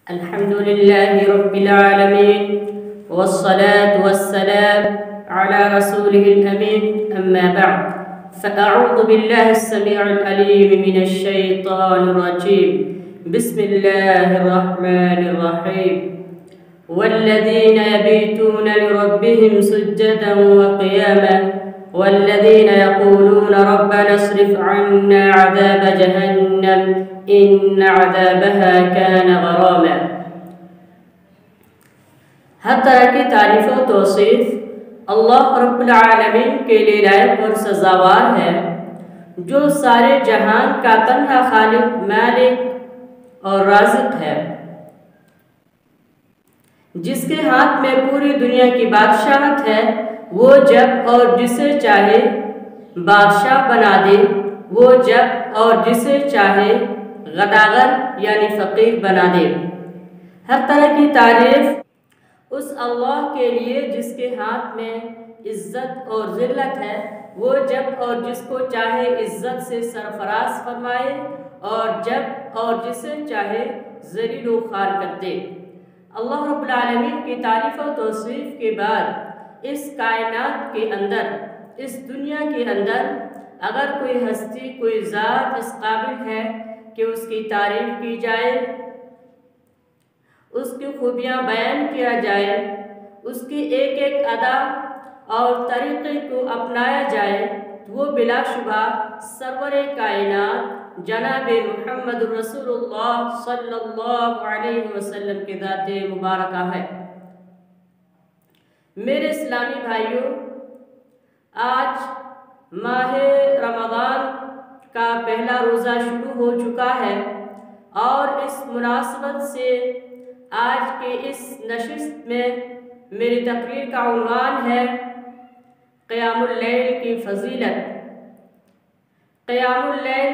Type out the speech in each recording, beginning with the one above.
अल्हम्दुलिल्लाहि रब्बिल आलमीन वस्सलातु वस्सलाम अला रसूलिहिल अमीन अम्मा बअद फ़अऊज़ु बिल्लाहिस समीउल अलीम मिनश शैतानिर रजीम बिस्मिल्लाहिर रहमानिर रहीम वल्लज़ीना यबीतूना लिरब्बिहिम सुज्जदन व क़ियामा वल्लज़ीना यक़ूलूना रब्बना अस्रिफ़ अन्ना अज़ाब जहन्नम इन्न अज़ाबहा कान गरामा। हर तरह की तारीफ़ व तौसीफ़ अल्लाह रब्बुल आलमीन के लिए लायक और सज़ावार है, जो सारे जहान का तन्हा खालिक, मालिक और राज़िक़ है, जिसके हाथ में पूरी दुनिया की बादशाहत है। वो जब और जिसे चाहे बादशाह बना दे, वो जब और जिसे चाहे गदागर यानी फ़कीर बना दे। हर तरह की तारीफ़ उस अल्लाह के लिए जिसके हाथ में इज़्ज़त और ज़िल्लत है। वो जब और जिसको चाहे इज़्ज़त से सरफराज फरमाए और जब और जिसे चाहे ज़लील व ख़ार कर दे। अल्लाह रब्बुल आलमीन की तारीफ़ और तौसीफ़ के बाद इस कायनात के अंदर, इस दुनिया के अंदर अगर कोई हस्ती, कोई ज़ात इस काबिल है कि उसकी तारीफ़ की जाए, उसकी खूबियाँ बयान किया जाए, उसकी एक एक अदा और तरीक़े को अपनाया जाए, तो वो बिलाशुबा सरवर कायनात जनाब मुहम्मद रसूलुल्लाह सल्लल्लाहु अलैहि वसल्लम के ज़ात मुबारका है। मेरे इस्लामी भाइयों, आज माह रमज़ान का पहला रोज़ा शुरू हो चुका है और इस मुनासबत से आज के इस नशिस्त में मेरी तकरीर का उन्वान है क़ियामुल लैल की फ़ज़ीलत। क़ियामुल लैल,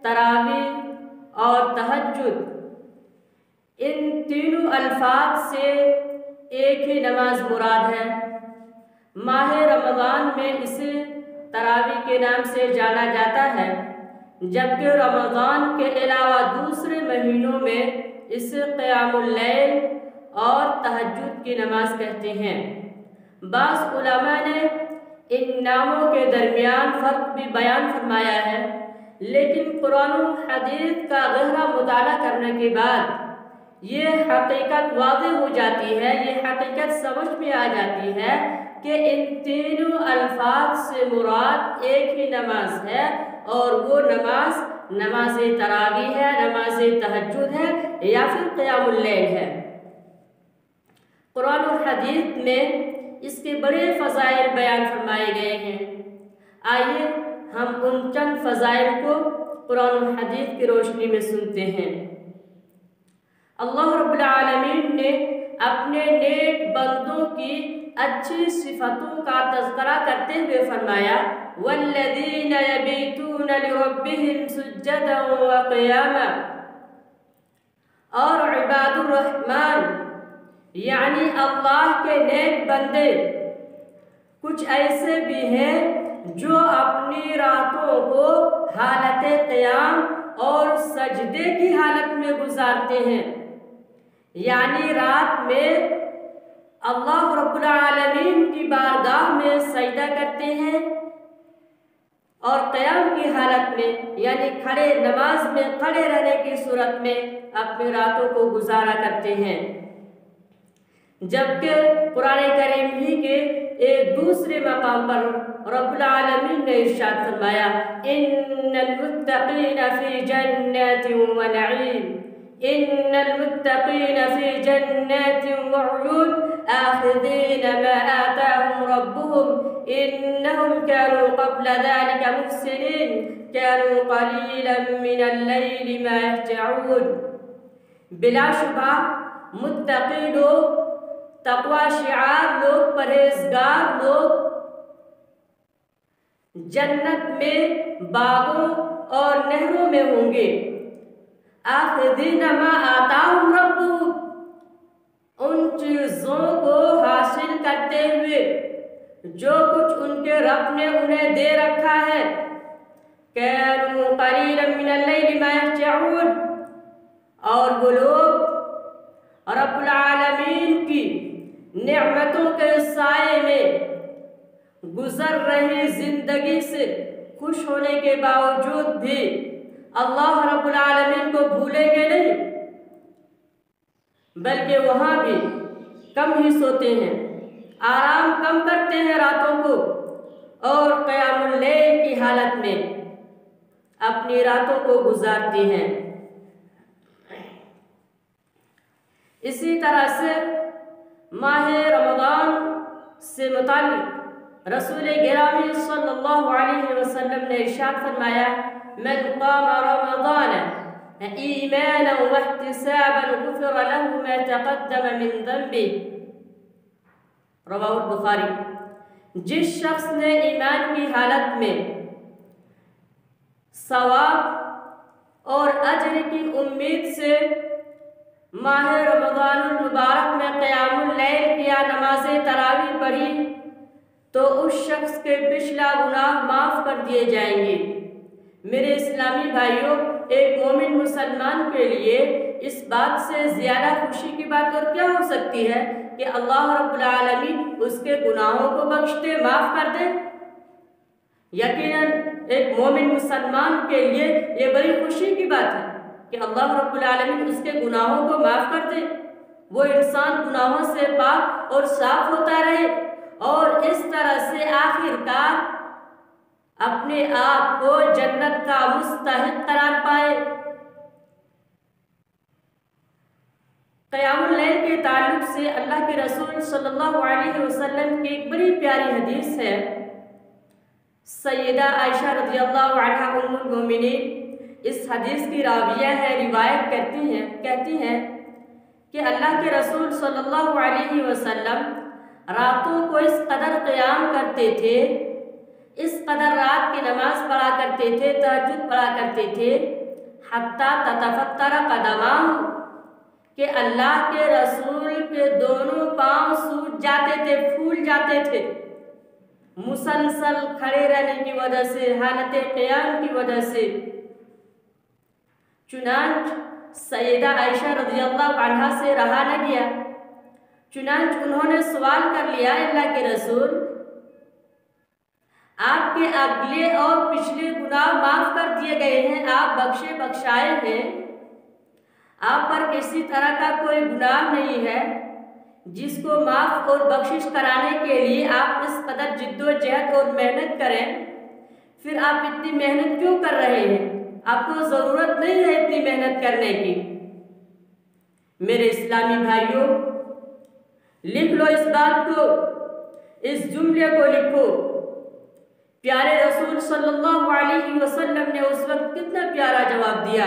तरावीह और तहज्जुद, इन तीनों अल्फाज से एक ही नमाज मुराद है। माह रमज़ान में इसे तरावीह के नाम से जाना जाता है, जबकि रमज़ान के अलावा दूसरे महीनों में इसे क़ियामुल लैल और तहज्जुद की नमाज कहते हैं। बाज़ उलमा ने इन नामों के दरमियान फ़र्क भी बयान फरमाया है, लेकिन कुरान और हदीस का गहरा मुताला करने के बाद ये हकीकत वाज़ेह हो जाती है, ये हकीकत समझ में आ जाती है कि इन तीनों अल्फाज से मुराद एक ही नमाज है और वो नमाज तरावीह है, नमाज तहज्जुद है या फिर क़ियामुल लैल है। कुरान और हदीस में इसके बड़े फ़ज़ाइल बयान फरमाए गए हैं। आइए हम उन चंद फ़ज़ाइल को कुरान और हदीस की रोशनी में सुनते हैं। अल्लाह रब्बुल आलमीन ने अपने नेक बंदों की अच्छी सिफतों का तज़किरा करते हुए फरमाया, वल्लज़ीना यबीतूना लिरब्बिहिम सुज्जदन व क़ियामा, और इबादुर रहमान यानी अल्लाह के नेक बंदे कुछ ऐसे भी हैं जो अपनी रातों को हालत क़याम और सजदे की हालत में गुजारते हैं। यानी रात में अल्लाह रब्बुल आलमीन की बारगाह में सजदा करते हैं और क़याम की हालत में यानी खड़े नमाज में खड़े रहने की सूरत में अपनी रातों को गुजारा करते हैं। जबकि कुरान करीम ही के एक दूसरे मकाम पर रब्बुल आलमीन ने इरशाद फरमाया, इन्नल मुत्तक़ीना फ़ी जन्नातिन व नईम, इन्नल मुत्तक़ीना फ़ी जन्नातिन व उयून आख़िज़ीना मा आताहुम रब्बुहुम इन्नहुम कानू क़ब्ल ज़ालिका मुहसिनीन कानू क़लीलन मिनल लैलि मा यहजऊन। बिलाशुबा मुत्तक़ी लोग, तक़वा शिआर लोग, परहेज़गार लोग जन्नत में बागों और नहरों में होंगे। आख़िज़ीना मा आताहुम रब्बुहुम, उन चीज़ों को हासिल करते हुए जो कुछ उनके रब ने उन्हें दे रखा है। कानू क़लीलन मिनल लैलि मा यहजऊन, और वो लोग रब्बुल आलमीन की नेमतों के साए में गुजर रही जिंदगी से खुश होने के बावजूद भी अल्लाह रब्बुल आलमीन को भूलेंगे नहीं, बल्कि वहाँ भी कम ही सोते हैं, आराम कम करते हैं रातों को, और क़यामुल लैल की हालत में अपनी रातों को गुजारते हैं। इसी तरह से माह रमज़ान से मुताल्लिक़ रसूल गिरामी सल्लल्लाहु अलैहि वसल्लम ने इरशाद फरमाया, मन क़ाम रमज़ान ईमानन व इहतिसाबन गुफ़िर लहु मा तक़द्दम मिन ज़ंबि, रवाहुल बुखारी। जिस शख्स ने ईमान की हालत में सवाब और अज्र की उम्मीद से माह रमज़ानुल मुबारक में क़यामुल लैल किया, नमाज़ तरावी पढ़ी, तो उस शख्स के पिछला गुनाह माफ़ कर दिए जाएंगे। मेरे इस्लामी भाइयों, एक मोमिन मुसलमान के लिए इस बात से ज़्यादा खुशी की बात और क्या हो सकती है कि अल्लाह रब्बुल आलमीन उसके गुनाहों को बख्श दे, माफ़ कर दे। यकीनन एक मोमिन मुसलमान के लिए ये बड़ी खुशी की बात है कि अल्लाह रब्बुल आलमीन उसके गुनाहों को माफ़ कर दे, वो इंसान गुनाहों से पाक और साफ होता रहे और इस तरह से आखिरकार अपने आप को जन्नत का मुस्तहिक करार पाए। क़यामुल लैल के ताल्लुक़ से अल्लाह के रसूल सल्लल्लाहु अलैहि वसल्लम की एक बड़ी प्यारी हदीस है। सैयदा आयशा रज़ियल्लाहु अन्हा उम्मुल मोमिनीन इस हदीस की राविया है, रिवायत कहती हैं कि अल्लाह के रसूल सल्लल्लाहु अलैहि वसल्लम रातों को इस कदर क़याम करते थे, इस कदर रात की नमाज़ पढ़ा करते थे, तहज्जुद पढ़ा करते थे, हत्ता ततफत्तर कदमाहु, कि अल्लाह के रसूल के दोनों पांव सूज जाते थे, फूल जाते थे, मुसलसल खड़े रहने की वजह से, हालत क़याम की वजह से। चुनांच सैयदा आयशा रज़ियल्लाहु अन्हा से रहा न गया, चुनांच उन्होंने सवाल कर लिया, अल्लाह के रसूल, आपके अगले और पिछले गुनाह माफ़ कर दिए गए हैं, आप बख्शे बख्शाए हैं, आप पर किसी तरह का कोई गुनाह नहीं है जिसको माफ़ और बख्शिश कराने के लिए आप इस कदर जिद्दोजहद और मेहनत करें, फिर आप इतनी मेहनत क्यों कर रहे हैं? आपको ज़रूरत नहीं है इतनी मेहनत करने की। मेरे इस्लामी भाइयों, लिख लो इस बात को, इस जुमले को लिखो। प्यारे रसूल सल्लल्लाहु अलैहि वसल्लम ने उस वक्त कितना प्यारा जवाब दिया,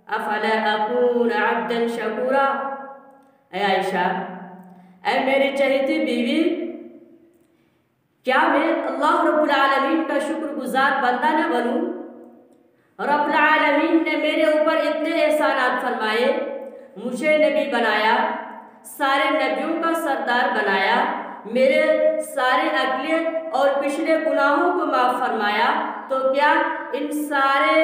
अफला अकून अब्दन शकूरा, ऐ आयशा, ऐ मेरी चहेती बीवी, क्या मैं अल्लाह रब्बुल आलमीन का शुक्रगुजार बंदा न बनूं? रब्बुल आलमीन ने मेरे ऊपर इतने एहसानात फरमाए, मुझे नबी बनाया, सारे नबियों का सरदार बनाया, मेरे सारे अगले और पिछले गुनाहों को माफ़ फरमाया, तो क्या इन सारे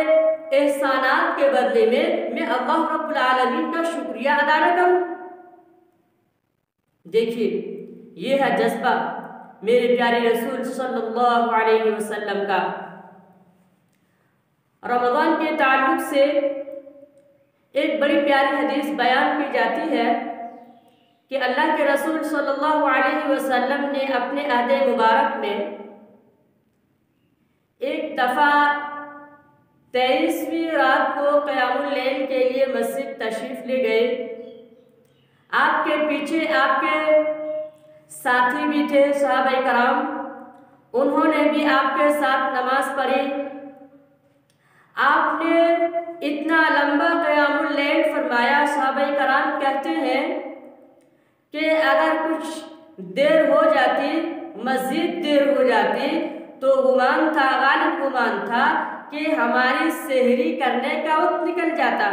एहसानात के बदले में मैं अल्लाह रब्बुल आलमीन का शुक्रिया अदा न करूं? देखिए, ये है जज्बा मेरे प्यारे रसूल सल्लल्लाहु अलैहि वसल्लम का। रमज़ान के ताल्लुक़ से एक बड़ी प्यारी हदीस बयान की जाती है कि अल्लाह के रसूल सल्लल्लाहु अलैहि वसल्लम ने अपने अहद मुबारक में एक दफ़ा 23वीं रात को क़यामुल लैल के लिए मस्जिद तशरीफ़ ले गए। आपके पीछे आपके साथी भी थे, सहाबाए कराम, उन्होंने भी आपके साथ नमाज पढ़ी। आपने इतना लंबा क़यामुल लैल फरमाया, सहाबाए कराम कहते हैं कि अगर कुछ देर हो जाती, मज़ीद देर हो जाती, तो गुमान था, गालिब गुमान था कि हमारी सेहरी करने का वक्त निकल जाता।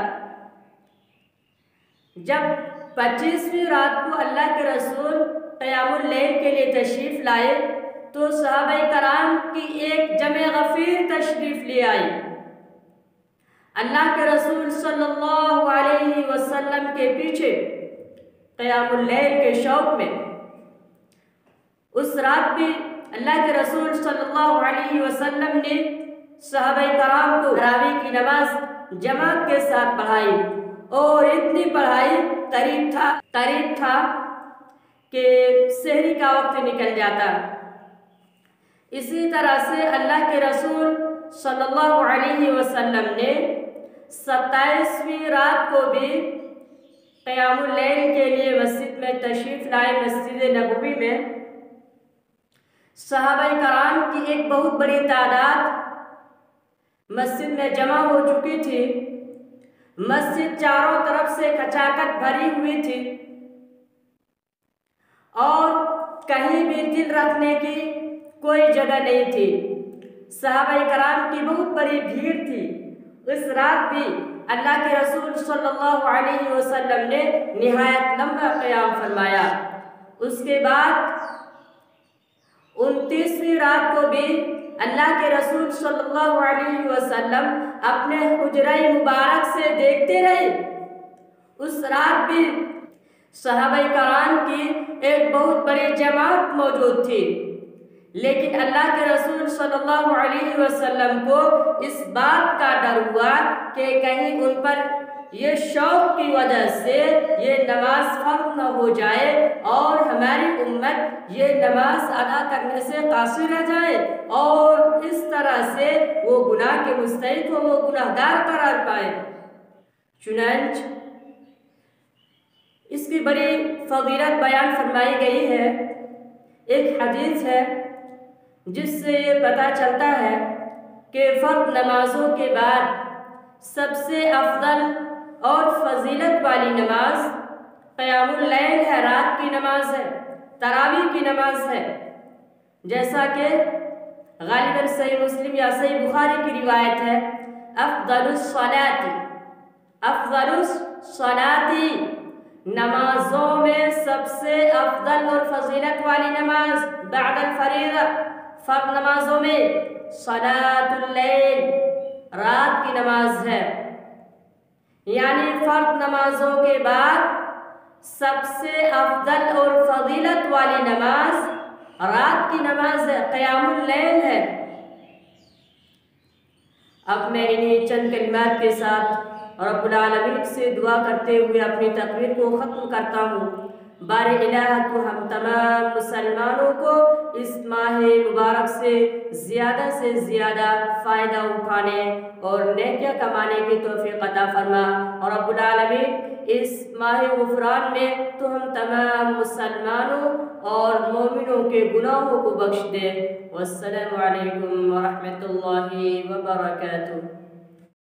जब 25वीं रात को अल्लाह के रसूल क़यामुल लैल के लिए तशरीफ़ लाए, तो सहाबाए कराम की एक जमे गफ़ीर तशरीफ़ ले आई। अल्लाह के रसूल सल्लल्लाहु अलैहि वसल्लम के पीछे क़यामुल लैल के शौक़ में। उस रात भी अल्लाह के रसूल सल्लल्लाहु अलैहि वसल्लम ने सहाबाए कराम को तरावी की नमाज जमात के साथ पढ़ाई, और इतनी पढ़ाई करीब था कि सहरी का वक्त निकल जाता। इसी तरह से अल्लाह के रसूल सल्लल्लाहु अलैहि वसल्लम ने 27वीं रात को भी क़यामुल लैल के लिए मस्जिद में तशरीफ़ लाए। मस्जिद नबवी में सहाबाए कराम की एक बहुत बड़ी तादाद मस्जिद में जमा हो चुकी थी। मस्जिद चारों तरफ से खचाखच भरी हुई थी और कहीं भी दिल रखने की कोई जगह नहीं थी। सहाबाए कराम की बहुत बड़ी भीड़ थी। उस रात भी अल्लाह के रसूल सल्लल्लाहु अलैहि वसल्लम ने निहायत लंबा क़याम फरमाया। उसके बाद 29वीं रात को भी अल्लाह के रसूल सल्लल्लाहु अलैहि वसल्लम अपने हुजरा मुबारक से देखते रहे। उस रात भी सहाबाए कराम की एक बहुत बड़ी जमात मौजूद थी, लेकिन अल्लाह के रसूल सल्लल्लाहु अलैहि वसल्लम को इस बात का डर हुआ कि कहीं उन पर ये शौक़ की वजह से ये नमाज फ़र्ज़ न हो जाए और हमारी उम्मत ये नमाज अदा करने से कासिर रह जाए और इस तरह से वो गुनाह के मुस्तहिक़ हो, वो गुनाहगार करार पाए। चुनांच इसकी बड़ी फ़ज़ीलत बयान फरमाई गई है। एक हदीस है जिससे ये पता चलता है कि फ़र्ज़ नमाज़ों के बाद सबसे अफजल और फजीलत वाली नमाज क़यामुल लैल है, रात की नमाज है, तरावी की नमाज है। जैसा कि गालिबन सही मुस्लिम या सही बुखारी की रिवायत है, अफ़ज़लुस सलाती, नमाजों में सबसे अफजल और फजीलत वाली नमाज बअदल फरीज़ा, फ़र्ज़ नमाजों में सलातुल लैल, रात की नमाज है। यानी फ़र्ज़ नमाजों के बाद सबसे अफजल और फजीलत वाली नमाज रात की नमाज है, क़यामुल लैल है। अब मैं इन्हीं चंद कलिमात के साथ रब्बुल आलमीन से दुआ करते हुए अपनी तकरीर को ख़त्म करता हूँ। बारे इलाहा तो हम तमाम मुसलमानों को इस माह मुबारक से ज़्यादा फ़ायदा उठाने और नेकियां कमाने की तौफ़ीक़ अता फरमा, और रब्बुल आलमीन इस माह गुफ़रान में तो हम तमाम मुसलमानों और मोमिनों के गुनाहों को बख्श दे। वस्सलामु अलैकुम व रहमतुल्लाहि व बरकातुहू।